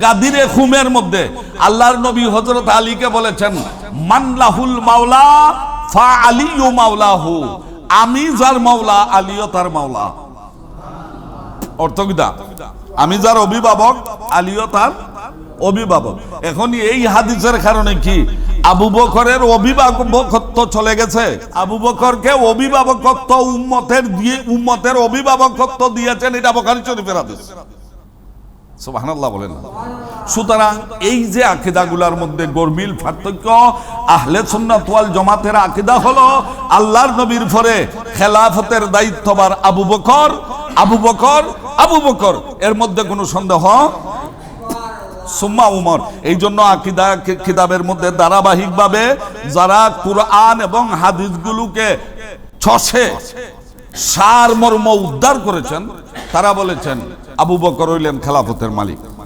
গাদিরে খুমের মধ্যে আল্লাহর নবী হযরত আলীকে বলেছেন, মানলাহুল মাওলা ফা আলিয়ু মাওলাহু, আমি যার মাওলা আলীও তার মাওলা। অর্থ কিটা? আমি যার অভিভাবক আলীও তার অভিভাবক। এখন এই হাদিসের কারণে কি আবু বকরের অভিভাবকত্ব চলে গেছে? আবু বকরকে অভিভাবকত্ব উম্মতের অভিভাবকত্ব দিয়েছেন, এটা বুখারী শরীফের হাদিস। সুবহানাল্লাহ বলেন। সুতরাং এই যে আকীদাগুলোর মধ্যে গরমিল পার্থক্য, আহলে সুন্নাত ওয়াল জামাতের আকীদা হলো আল্লাহর নবীর পরে খেলাফতের দায়িত্বভার আবু বকর, আবু বকর, আবু বকর, এর মধ্যে কোনো সন্দেহ সুম্মা উমর। এই জন্য আকীদা কিতাবের মধ্যে ধারাবাহিকভাবে যারা কুরআন এবং হাদিসগুলোকে ছসে সারমর্ম উদ্ধার করেছেন, তারা বলেছেন আবু বকর হইলেন খেলাফতের মালিক।